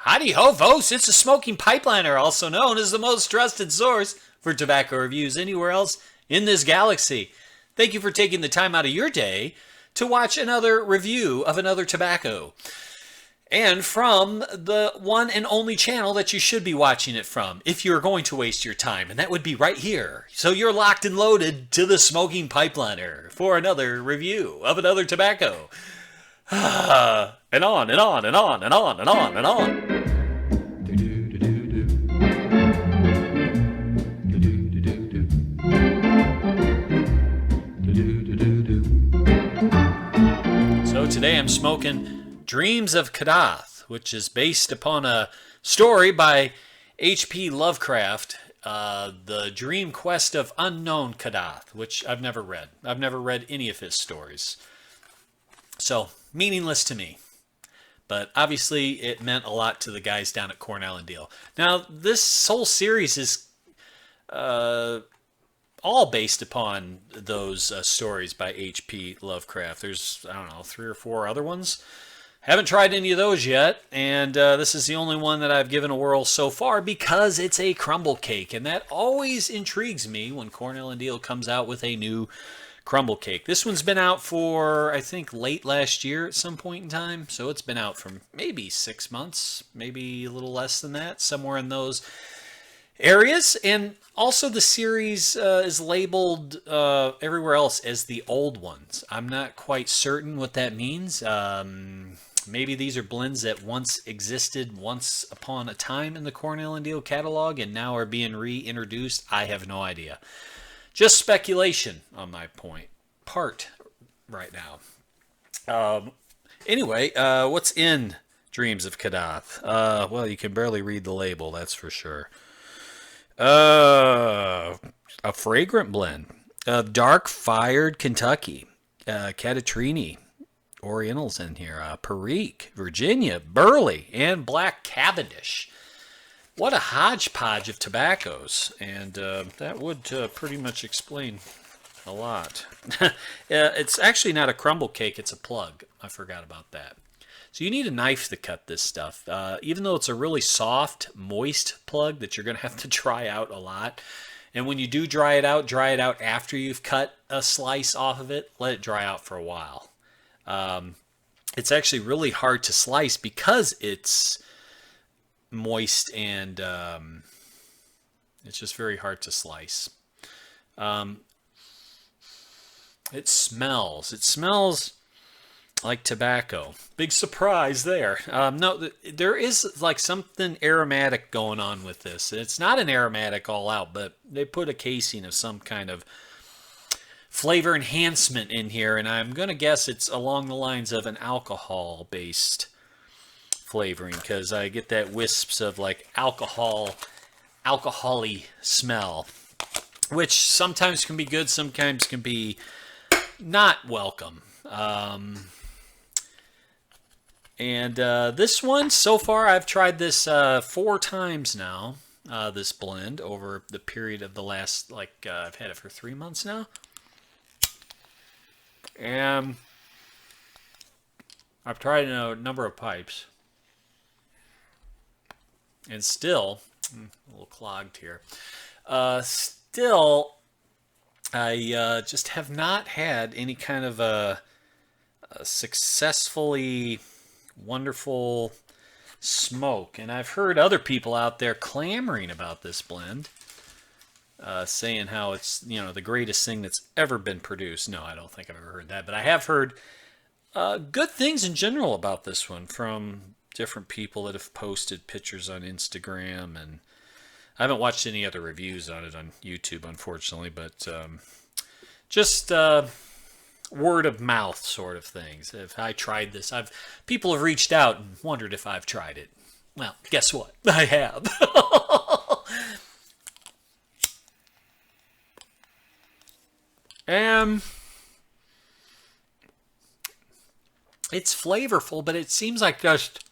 Howdy ho, folks! It's the Smoking Pipeliner, also known as the most trusted source for tobacco reviews anywhere else in this galaxy. Thank you for taking the time out of your day to watch another review of another tobacco. And from the one and only channel that you should be watching it from, if you're going to waste your time, and that would be right here. So you're locked and loaded to the Smoking Pipeliner for another review of another tobacco. And on and on and on and on and on and on. So today I'm smoking Dreams of Kadath, which is based upon a story by H.P. Lovecraft, The Dream Quest of Unknown Kadath, which I've never read. I've never read any of his stories. So, meaningless to me. But obviously it meant a lot to the guys down at Cornell Diehl. Now, this whole series is all based upon those stories by H.P. Lovecraft. There's, I don't know, 3 or 4 other ones. Haven't tried any of those yet, and this is the only one that I've given a whirl so far because it's a crumble cake, and that always intrigues me when Cornell Diehl comes out with a new crumble cake. This one's been out for, I think, late last year at some point in time, so it's been out for maybe 6 months, maybe a little less than that, somewhere in those areas. And also the series is labeled everywhere else as the old ones. I'm not quite certain what that means. Maybe these are blends that once existed once upon a time in the Cornell Diehl catalog and now are being reintroduced. I have no idea. Just speculation on my part right now. Anyway, what's in Dreams of Kadath? Well, you can barely read the label, that's for sure. A fragrant blend of dark-fired Kentucky, Cadatrini, Orientals in here, Perique, Virginia, Burley, and Black Cavendish. What a hodgepodge of tobaccos, and that would pretty much explain a lot. It's actually not a crumble cake, it's a plug. I forgot about that. So you need a knife to cut this stuff. Even though it's a really soft, moist plug that you're going to have to dry out a lot. And when you do dry it out after you've cut a slice off of it. Let it dry out for a while. It's actually really hard to slice because it's moist and it's just very hard to slice. It smells like tobacco. Big surprise there. No, there is like something aromatic going on with this. It's not an aromatic all out, but they put a casing of some kind of flavor enhancement in here, and I'm going to guess it's along the lines of an alcohol-based flavoring, because I get that wisps of like alcohol-y smell, which sometimes can be good, sometimes can be not welcome. This one, so far, I've tried this 4 times now, this blend, over the period of the last, I've had it for 3 months now. And I've tried a number of pipes. And still, a little clogged here, still, I just have not had any kind of a successfully wonderful smoke. And I've heard other people out there clamoring about this blend, saying how it's, the greatest thing that's ever been produced. No, I don't think I've ever heard that, but I have heard good things in general about this one from different people that have posted pictures on Instagram, and I haven't watched any other reviews on it on YouTube, unfortunately, but just word of mouth sort of things. If I tried this, people have reached out and wondered if I've tried it. Well, guess what? I have. It's flavorful, but it seems like just,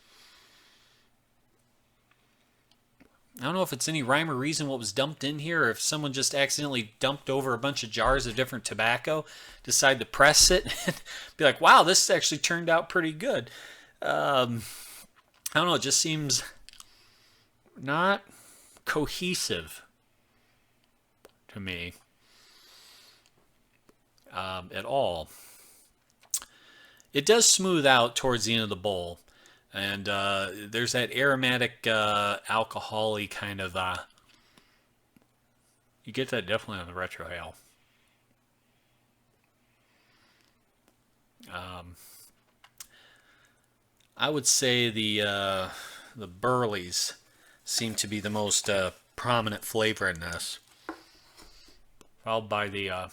I don't know if it's any rhyme or reason what was dumped in here, or if someone just accidentally dumped over a bunch of jars of different tobacco, decided to press it, and be like, wow, this actually turned out pretty good. I don't know, it just seems not cohesive to me at all. It does smooth out towards the end of the bowl, and there's that aromatic, alcohol-y kind of. You get that definitely on the retrohale. I would say the burleys seem to be the most prominent flavor in this, followed by the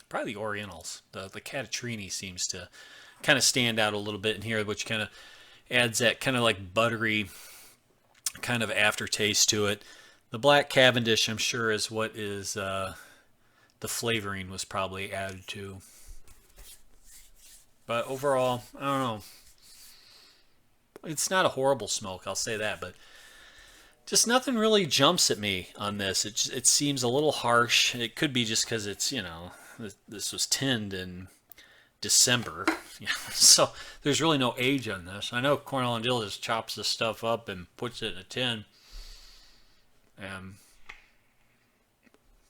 probably the Orientals. The Catatrini seems to kind of stand out a little bit in here, which kind of adds that kind of like buttery kind of aftertaste to it. The Black Cavendish, I'm sure, is what is the flavoring was probably added to. But overall, I don't know. It's not a horrible smoke, I'll say that, but just nothing really jumps at me on this. It seems a little harsh. It could be just because it's, this was tinned in December. So there's really no age on this. I know Cornell Diehl just chops this stuff up and puts it in a tin.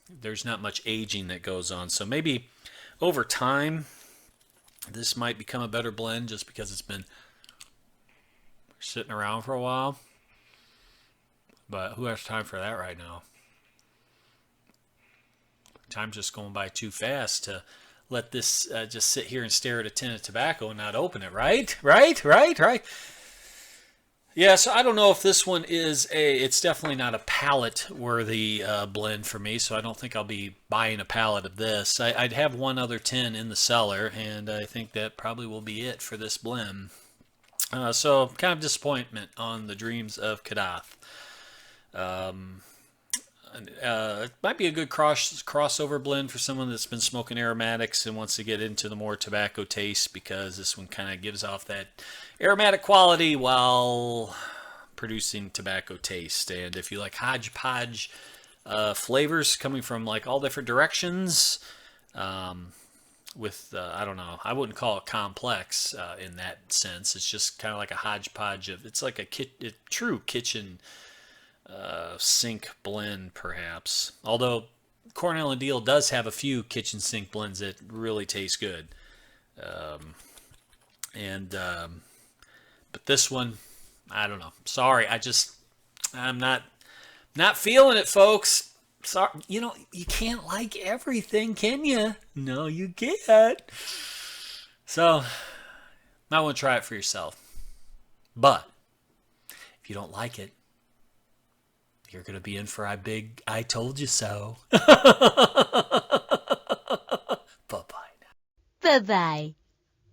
There's not much aging that goes on. So maybe over time, this might become a better blend just because it's been sitting around for a while. But who has time for that right now? Time's just going by too fast to let this just sit here and stare at a tin of tobacco and not open it, right? Right. Yeah, so I don't know if this one is it's definitely not a palate-worthy blend for me, so I don't think I'll be buying a pallet of this. I'd have one other tin in the cellar, and I think that probably will be it for this blend. So kind of disappointment on the Dreams of Kadath. It might be a good crossover blend for someone that's been smoking aromatics and wants to get into the more tobacco taste, because this one kind of gives off that aromatic quality while producing tobacco taste. And if you like hodgepodge flavors coming from like all different directions, with I don't know, I wouldn't call it complex in that sense. It's just kind of like a hodgepodge of, it's like a true kitchen sink blend, perhaps. Although Cornell Diehl does have a few kitchen sink blends that really taste good. But this one, I don't know. Sorry, I'm not feeling it, folks. Sorry, you can't like everything, can you? No, you can't. So, might want to try it for yourself. But if you don't like it, you're going to be in for a big I told you so. Bye-bye now. Bye-bye.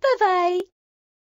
Bye-bye.